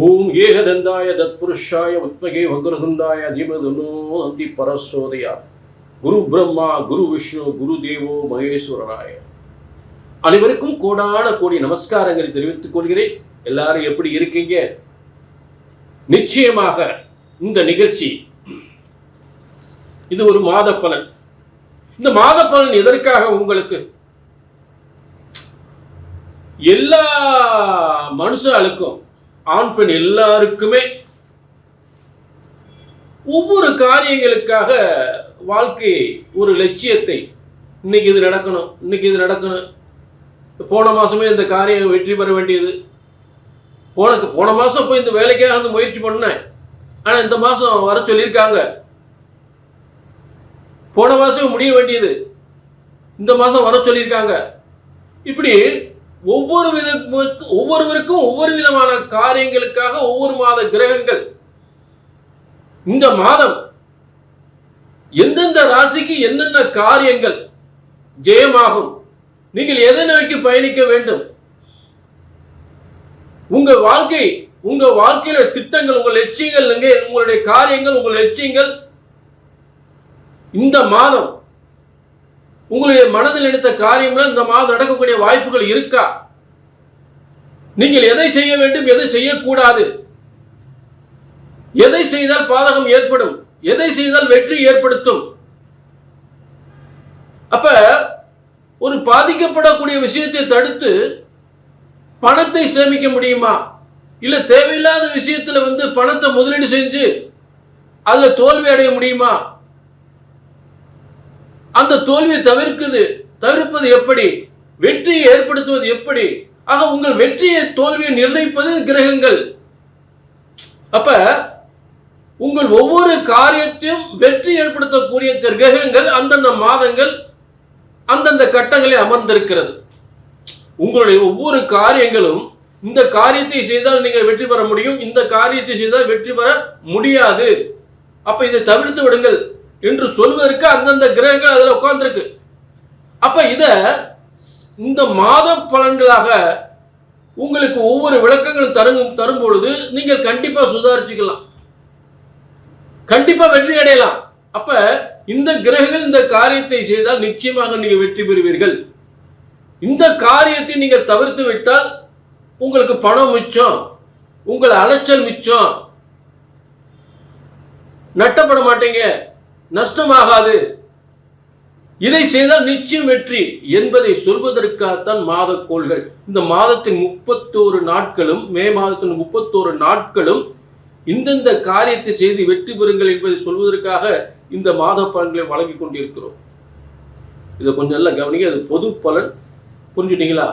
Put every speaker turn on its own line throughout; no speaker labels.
ஓம் ஏகதந்தாய தத்புருஷாய உத்மகே வக்ரதுண்டாய தீமதுனோ நந்தி பரசோதயா குரு பிரம்மா குரு விஷ்ணு குரு தேவோ மகேஸ்வரராய. அனைவருக்கும் கோடான கோடி நமஸ்காரங்களை தெரிவித்துக் கொள்கிறேன். எல்லாரும் எப்படி இருக்கீங்க? நிச்சயமாக இந்த நிகழ்ச்சி இது ஒரு மாத பலன். இந்த மாத பலன் எதற்காக உங்களுக்கு? எல்லா மனுஷர்களுக்கும் ஆண் பெண் எல்லாருக்குமே ஒவ்வொரு காரியங்களுக்காக வாழ்க்கை ஒரு லட்சியத்தை, இன்னைக்கு இது நடக்கணும், இன்னைக்கு இது நடக்கணும், போன மாசமே இந்த காரியம் வெற்றி பெற வேண்டியது, போன மாசம் போய் இந்த வேலைக்காக வந்து முயற்சி பண்ணேன், ஆனால் இந்த மாசம் வர சொல்லியிருக்காங்க, போன மாசம் முடிய வேண்டியது இந்த மாசம் வர சொல்லியிருக்காங்க. இப்படி ஒவ்வொருவருக்கும் ஒவ்வொரு விதமான காரியங்களுக்காக ஒவ்வொரு மாத கிரகங்கள் இந்த மாதம் எந்தெந்த ராசிக்கு என்னென்ன காரியங்கள் ஜெயமாகும், நீங்கள் எதை நோக்கி பயணிக்க வேண்டும், உங்க வாழ்க்கையில திட்டங்கள், உங்கள் லட்சியங்கள், உங்களுடைய காரியங்கள், உங்கள் லட்சியங்கள் இந்த மாதம் உங்களுடைய மனதில் நினைத்த காரியம்ல இந்த மாதம் நடக்கக்கூடிய வாய்ப்புகள் இருக்கா? நீங்கள் எதை செய்ய வேண்டும், எதை செய்யக்கூடாது, எதை செய்தால் பாதகம் ஏற்படும், எதை செய்தால் வெற்றி ஏற்படுத்தும்? அப்ப ஒரு பாதிக்கப்படக்கூடிய விஷயத்தை தடுத்து பணத்தை சேமிக்க முடியுமா? இல்ல தேவையில்லாத விஷயத்துல பணத்தை முதலீடு செஞ்சு அதுல தோல்வி அடைய முடியுமா? அந்த தோல்வியை தவிர்ப்பது எப்படி? வெற்றியை ஏற்படுத்துவது எப்படி? ஆக உங்கள் வெற்றியை தோல்வியை நிர்ணயிப்பது கிரகங்கள். அப்ப உங்கள் ஒவ்வொரு காரியத்தையும் வெற்றி ஏற்படுத்தக்கூடிய கிரகங்கள் அந்தந்த மாதங்கள் அந்தந்த கட்டங்களில் அமர்ந்திருக்கிறது. உங்களுடைய ஒவ்வொரு காரியங்களும், இந்த காரியத்தை செய்தால் நீங்கள் வெற்றி பெற முடியும், இந்த காரியத்தை செய்தால் வெற்றி பெற முடியாது, அப்ப இதை தவிர்த்து விடுங்கள் என்று சொல்வதற்கு அந்தந்த கிரகங்கள் அதில் உட்கார்ந்துருக்கு. அப்ப இந்த மாத பலன்களாக உங்களுக்கு ஒவ்வொரு விளக்கங்களும் தரும் பொழுது நீங்கள் கண்டிப்பா சுதாரிச்சுக்கலாம், கண்டிப்பா வெற்றி அடையலாம். அப்ப இந்த கிரகங்கள் இந்த காரியத்தை செய்தால் நிச்சயமாக நீங்கள் வெற்றி பெறுவீர்கள். இந்த காரியத்தை நீங்கள் தவிர்த்து விட்டால் உங்களுக்கு பணம் மிச்சம், உங்கள் அலைச்சல் மிச்சம், நட்டப்பட மாட்டீங்க, நஷ்டமாகாது, இதை செய்தால் நிச்சயம் வெற்றி என்பதை சொல்வதற்காகத்தான் மாதக்கோள்கள். இந்த மாதத்தின் 31 நாட்களும், மே மாதத்தின் 31 நாட்களும் இந்தந்த காரியத்தை செய்து வெற்றி பெறுங்கள் என்பதை சொல்வதற்காக இந்த மாத பலன்களை வழங்கி கொண்டிருக்கிறோம். இதை கொஞ்சம் நல்லா கவனிங்க, அது பொது பலன், புரிஞ்சுட்டீங்களா?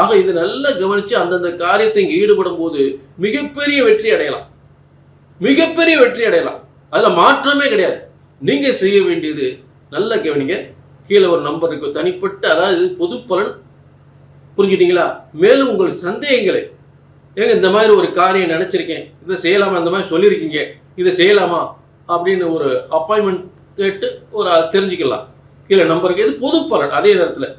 ஆக இதை நல்லா கவனிச்சு அந்தந்த காரியத்தை இங்கே ஈடுபடும் போது மிகப்பெரிய வெற்றி அடையலாம், மிகப்பெரிய வெற்றி அடையலாம். அதுல மாற்றமே கிடையாது. நீங்க செய்ய வேண்டியது நல்ல கவனிங்க, கீழே ஒரு நம்பர் இருக்கு, தனிப்பட்ட, அதாவது பொது பலன், புரிஞ்சுட்டீங்களா? மேலும் உங்கள் சந்தேகங்களை, ஏங்க இந்த மாதிரி ஒரு காரியம் நினைச்சிருக்கேன், இதை செய்யலாமா, இந்த மாதிரி சொல்லியிருக்கீங்க, இதை செய்யலாமா அப்படின்னு ஒரு அப்பாயின்மெண்ட் கேட்டு ஒரு தெரிஞ்சுக்கலாம். கீழே நம்பருக்கு, இது பொது பலன். அதே நேரத்தில்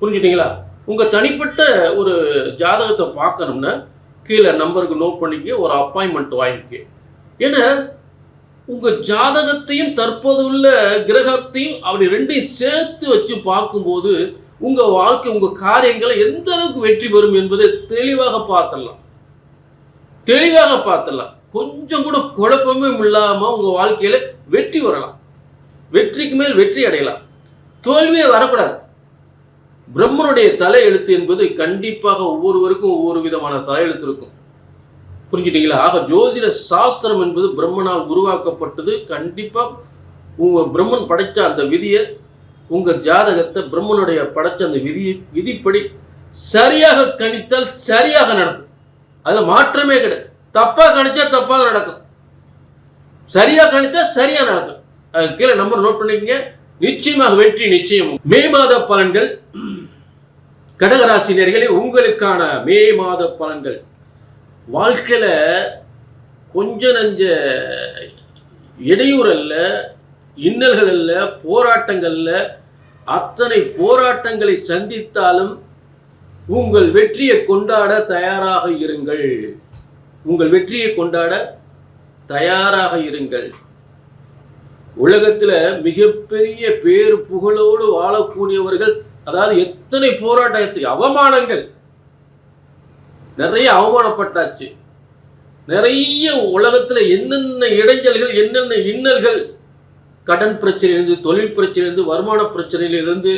புரிஞ்சுட்டீங்களா? உங்க தனிப்பட்ட ஒரு ஜாதகத்தை பார்க்கணும்னா கீழே நம்பருக்கு நோட் பண்ணிக்க, ஒரு அப்பாயின்மெண்ட் வாங்கிக்க. ஏன்னா உங்க ஜாதகத்தையும் தற்போதுள்ள கிரகத்தையும் அப்படி ரெண்டையும் சேர்த்து வச்சு பார்க்கும்போது உங்க வாழ்க்கை, உங்க காரியங்களை எந்த அளவுக்கு வெற்றி பெறும் என்பதை தெளிவாக பார்த்துடலாம். கொஞ்சம் கூட குழப்பமே இல்லாம உங்க வாழ்க்கையில வெற்றி வரலாம், வெற்றிக்கு மேல் வெற்றி அடையலாம், தோல்வியே வரக்கூடாது. பிரம்மனுடைய தலையெழுத்து என்பது கண்டிப்பாக ஒவ்வொருவருக்கும் ஒவ்வொரு விதமான தலையெழுத்து இருக்கும், புரிஞ்சுட்டீங்களா? ஆக ஜோதிட சாஸ்திரம் என்பது பிரம்மனால் உருவாக்கப்பட்டது. கண்டிப்பா உங்க பிரம்மன் படைச்ச அந்த விதியை, உங்க ஜாதகத்தை பிரம்மனுடைய படைச்ச அந்த விதிப்படி சரியாக கணித்தால் சரியாக நடக்கும். அதுல மாற்றமே கிடையாது. தப்பா கணிச்சா தப்பா நடக்கும், சரியா கணித்தா சரியா நடக்கும். கீழே நம்பர் நோட் பண்ணிக்கங்க, நிச்சயமாக வெற்றி நிச்சயம். மே மாத பலன்கள், கடகராசினியர்களே, உங்களுக்கான மே மாத பலன்கள். வாழ்க்கையில கொஞ்ச நஞ்ச இடையூறு அல்ல, இன்னல்கள் அல்ல, போராட்டங்கள் அல்ல. அத்தனை போராட்டங்களை சந்தித்தாலும் உங்கள் வெற்றியை கொண்டாட தயாராக இருங்கள். உங்கள் வெற்றியை கொண்டாட தயாராக இருங்கள். உலகத்தில் மிகப்பெரிய பேர் புகழோடு வாழக்கூடியவர்கள், அதாவது எத்தனை போராட்டத்தை, அவமானங்கள், நிறைய அவமானப்பட்டாச்சு. நிறைய உலகத்தில் என்னென்ன இடைஞ்சல்கள், என்னென்ன இன்னல்கள், கடன் பிரச்சனையிலிருந்து, தொழில் பிரச்சனையிலிருந்து, வருமான பிரச்சனையிலிருந்து,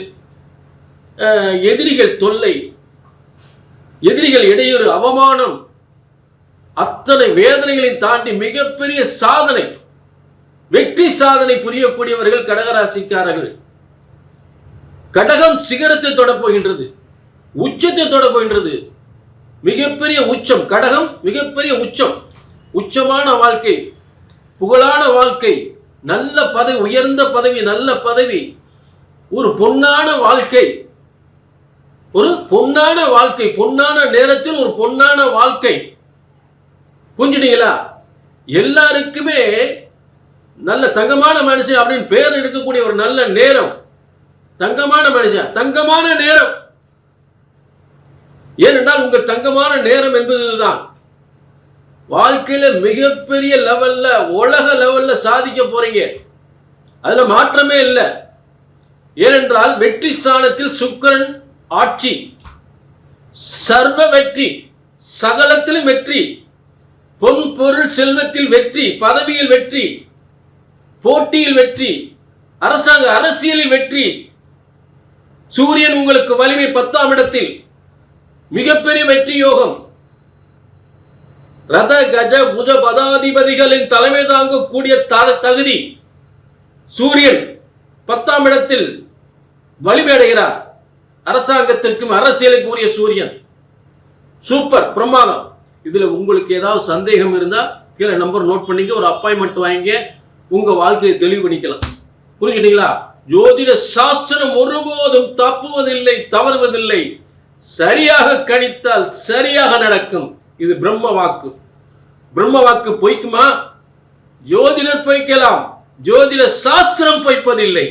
எதிரிகள் தொல்லை, எதிரிகள் இடையூறு, அவமானம், அத்தனை வேதனைகளை தாண்டி மிகப்பெரிய சாதனை, வெற்றி சாதனை புரியக்கூடியவர்கள் கடகராசிக்காரர்கள். கடகம் சிகரத்தை தொடப்போகின்றது, உச்சத்தை தொடப்போகின்றது. மிகப்பெரிய உச்சம், கடகம் மிகப்பெரிய உச்சம், உச்சமான வாழ்க்கை, புகழான வாழ்க்கை, நல்ல பதவி, உயர்ந்த பதவி, நல்ல பதவி, ஒரு பொன்னான வாழ்க்கை, ஒரு பொன்னான வாழ்க்கை, பொன்னான நேரத்தில் ஒரு பொன்னான வாழ்க்கை. புரிஞ்சுட்டீங்களா? எல்லாருக்குமே நல்ல தங்கமான மனுஷன் அப்படின்னு பேர் எடுக்கக்கூடிய ஒரு நல்ல நேரம், தங்கமான மனுஷன், தங்கமான நேரம். ஏனென்றால் உங்கள் தங்கமான நேரம் என்பதுதான் வாழ்க்கையில மிகப்பெரிய லெவல்ல, உலக லெவல்ல சாதிக்க போறீங்க. அதுல மாற்றமே இல்லை. ஏனென்றால் வெற்றி ஸ்தானத்தில் சுக்கிரன் ஆட்சி, சர்வ வெற்றி, சகலத்திலும் வெற்றி, பொன் பொருள் செல்வத்தில் வெற்றி, பதவியில் வெற்றி, போட்டியில் வெற்றி, அரசாங்க அரசியலில் வெற்றி. சூரியன் உங்களுக்கு வலிமை 10ஆம் இடத்தில், மிகப்பெரிய வெற்றி யோகம். ரத கஜ புஜ பதாதிபதிகளின் தலைமை தாங்கக்கூடிய தகுதி. சூரியன் 10ஆம் இடத்தில் வலிமை அடைகிறார். அரசாங்கத்திற்கும் அரசியலுக்கு உரிய சூரியன். சூப்பர், பிரமாதம். இதுல உங்களுக்கு ஏதாவது சந்தேகம் இருந்தா கீழே நம்பர் நோட் பண்ணிக்க, ஒரு அப்பாயின்மெண்ட் வாங்கிங்க, உங்க வாழ்க்கையை தெளிவு பண்ணிக்கலாம். புரிஞ்சுட்டீங்களா? ஜோதிட சாஸ்திரம் ஒருபோதும் தப்புவதில்லை, தவறுவதில்லை. சரியாக கணித்தால் சரியாக நடக்கும். இது பிரம்ம வாக்கு. பிரம்ம வாக்கு பொய்க்குமா? ஜோதிடர் பொய்க்கலாம், ஜோதிட சாஸ்திரம் பொய்ப்பதில்லை.